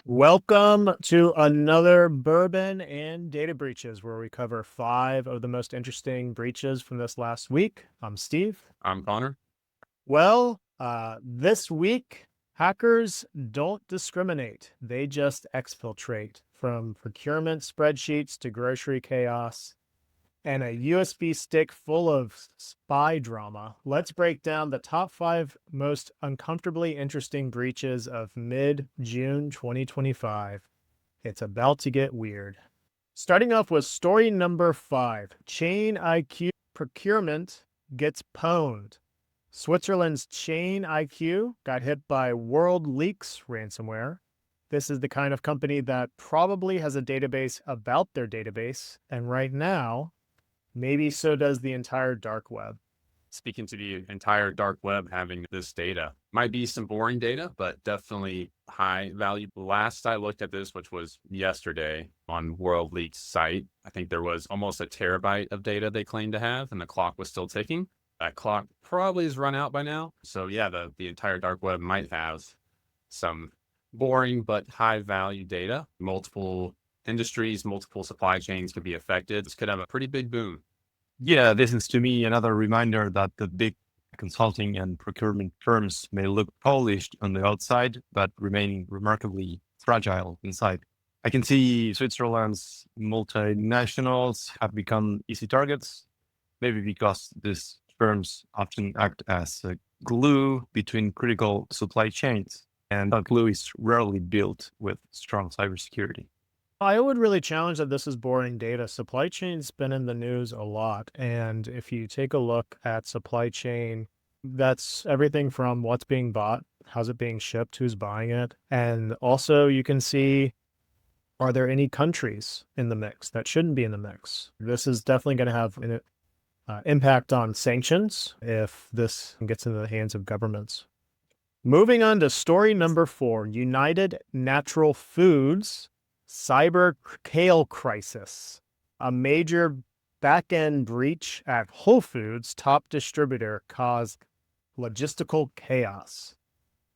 Welcome to another Bourbon and Data Breaches, where we cover 5 of the most interesting breaches from this last week. I'm Steve. I'm Connor. This week, hackers don't discriminate. They just exfiltrate, from procurement spreadsheets to grocery chaos and a USB stick full of spy drama. Let's break down the top 5 most uncomfortably interesting breaches of mid-June 2025. It's about to get weird. Starting off with story number 5, Chain IQ procurement gets pwned. Switzerland's Chain IQ got hit by World Leaks ransomware. This is the kind of company that probably has a database about their database, and right now, maybe so does the entire dark web. Speaking to the entire dark web, having this data might be some boring data, but definitely high value. Last I looked at this, which was yesterday on World Leaks site, I think there was almost a terabyte of data they claimed to have, and the clock was still ticking. That clock probably is run out by now. So yeah, the entire dark web might have some boring but high value data. Multiple industries, multiple supply chains could be affected. This could have a pretty big boom. Yeah, this is to me another reminder that the big consulting and procurement firms may look polished on the outside, but remaining remarkably fragile inside. I can see Switzerland's multinationals have become easy targets, maybe because these firms often act as a glue between critical supply chains, and that glue is rarely built with strong cybersecurity. I would really challenge that this is boring data. Supply chain's been in the news a lot. And if you take a look at supply chain, that's everything from what's being bought, how's it being shipped, who's buying it. And also you can see, are there any countries in the mix that shouldn't be in the mix? This is definitely going to have an impact on sanctions if this gets into the hands of governments. Moving on to story number 4, United Natural Foods cyber Kale crisis. A major backend breach at Whole Foods top distributor caused logistical chaos.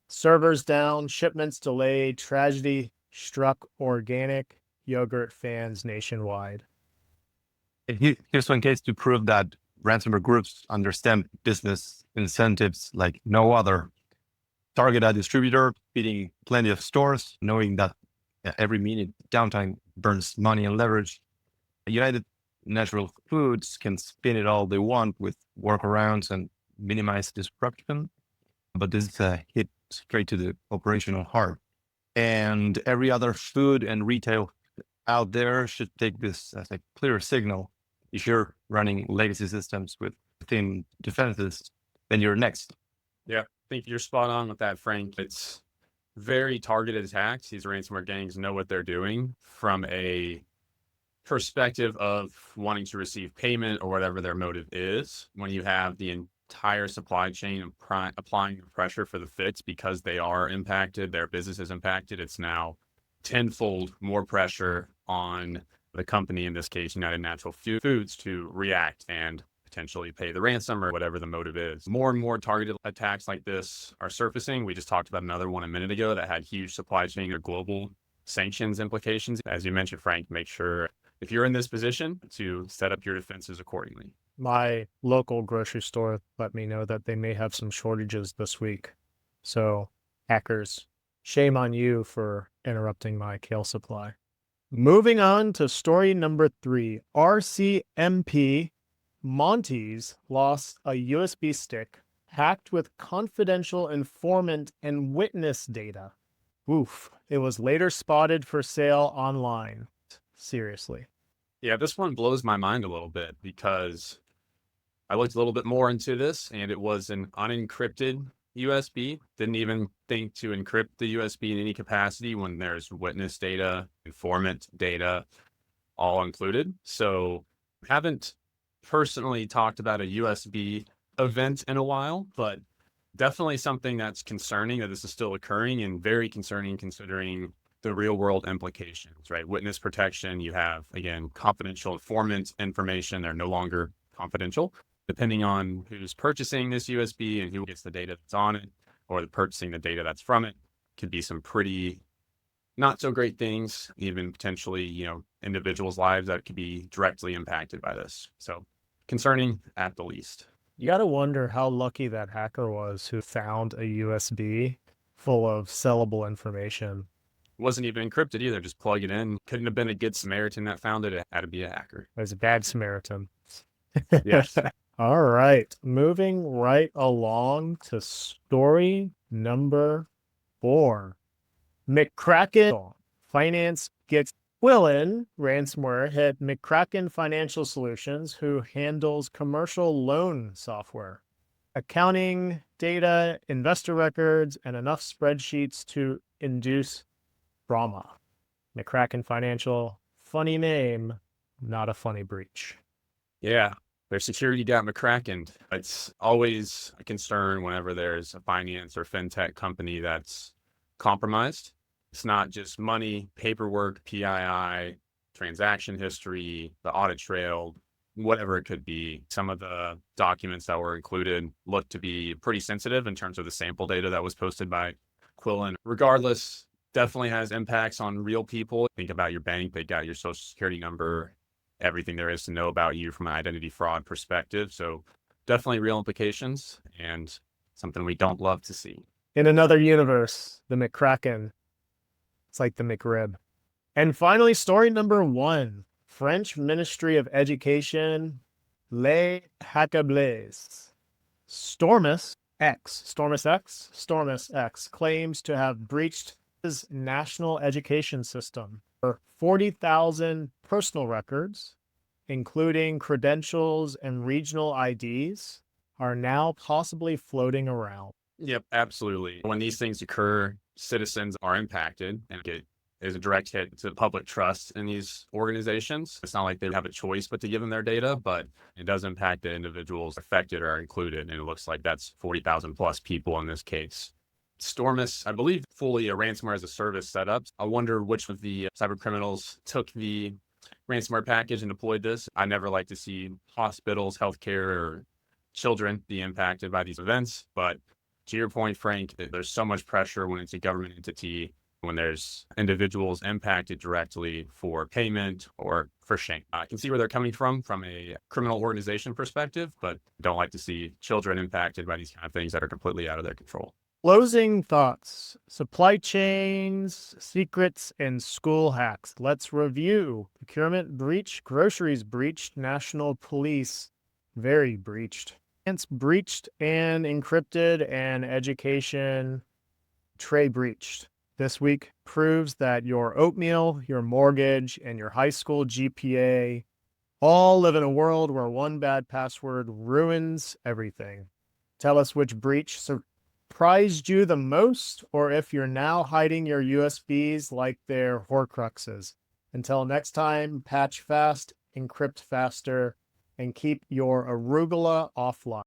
Servers down, shipments delayed, tragedy struck organic yogurt fans nationwide. Here's one case to prove that ransomware groups understand business incentives like no other. Target a distributor, feeding plenty of stores, knowing that every minute downtime burns money and leverage. United Natural Foods can spin it all they want with workarounds and minimize disruption, but this is a hit straight to the operational heart. And every other food and retail out there should take this as a clear signal. If you're running legacy systems with thin defenses, then you're next. Yeah, I think you're spot on with that, Frank. It's very targeted attacks. These ransomware gangs know what they're doing from a perspective of wanting to receive payment or whatever their motive is. When you have the entire supply chain applying pressure for the fix because they are impacted, their business is impacted, it's now tenfold more pressure on the company, in this case, United Natural Foods, to react and potentially pay the ransom or whatever the motive is. More and more targeted attacks like this are surfacing. We just talked about another one a minute ago that had huge supply chain or global sanctions implications. As you mentioned, Frank, make sure if you're in this position to set up your defenses accordingly. My local grocery store let me know that they may have some shortages this week. So, hackers, shame on you for interrupting my kale supply. Moving on to story number 3, RCMP Monty's lost a USB stick hacked with confidential informant and witness data. Oof. It was later spotted for sale online. Seriously. Yeah, this one blows my mind a little bit because I looked a little bit more into this and it was an unencrypted USB. Didn't even think to encrypt the USB in any capacity when there's witness data, informant data, all included. So haven't personally talked about a USB event in a while, but definitely something that's concerning that this is still occurring, and very concerning considering the real world implications, right? Witness protection, you have, again, confidential informant information. They're no longer confidential. Depending on who's purchasing this USB and who gets the data that's on it, or purchasing the data that's from it, could be some pretty not so great things, even potentially, individuals' lives that could be directly impacted by this. So concerning at the least. You got to wonder how lucky that hacker was who found a USB full of sellable information. Wasn't even encrypted either. Just plug it in. Couldn't have been a good Samaritan that found it. It had to be a hacker. It was a bad Samaritan. Yes. All right. Moving right along to story number 4. McCracken Finance gets Quillen ransomware hit McCracken Financial Solutions, who handles commercial loan software, accounting data, investor records, and enough spreadsheets to induce trauma. McCracken Financial, funny name, not a funny breach. Yeah. Their security got McCracken. It's always a concern whenever there's a finance or fintech company that's compromised. It's not just money, paperwork, PII, transaction history, the audit trail, whatever it could be. Some of the documents that were included look to be pretty sensitive in terms of the sample data that was posted by Quillen. Regardless, definitely has impacts on real people. Think about your bank. They got your social security number, everything there is to know about you from an identity fraud perspective. So definitely real implications and something we don't love to see. In another universe, the McCracken. It's like the McRib. And finally, story number 1. French Ministry of Education, Les Hackables. Stormy X claims to have breached his national education system. 40,000 personal records, including credentials and regional IDs, are now possibly floating around. Yep, absolutely. When these things occur, citizens are impacted, and it is a direct hit to public trust in these organizations. It's not like they have a choice but to give them their data, but it does impact the individuals affected or included. And it looks like that's 40,000 plus people in this case. Stormy, I believe, fully a ransomware as a service setup. I wonder which of the cyber criminals took the ransomware package and deployed this. I never like to see hospitals, healthcare, or children be impacted by these events. But to your point, Frank, there's so much pressure when it's a government entity, when there's individuals impacted directly for payment or for shame. I can see where they're coming from a criminal organization perspective, but don't like to see children impacted by these kind of things that are completely out of their control. Closing thoughts, supply chains, secrets, and school hacks. Let's review. Procurement breach, groceries breached, national police very breached. Finance breached and encrypted, and education tray breached. This week proves that your oatmeal, your mortgage, and your high school GPA all live in a world where one bad password ruins everything. Tell us which breach surprised you the most, or if you're now hiding your USBs like they're Horcruxes. Until next time, patch fast, encrypt faster, and keep your arugula offline.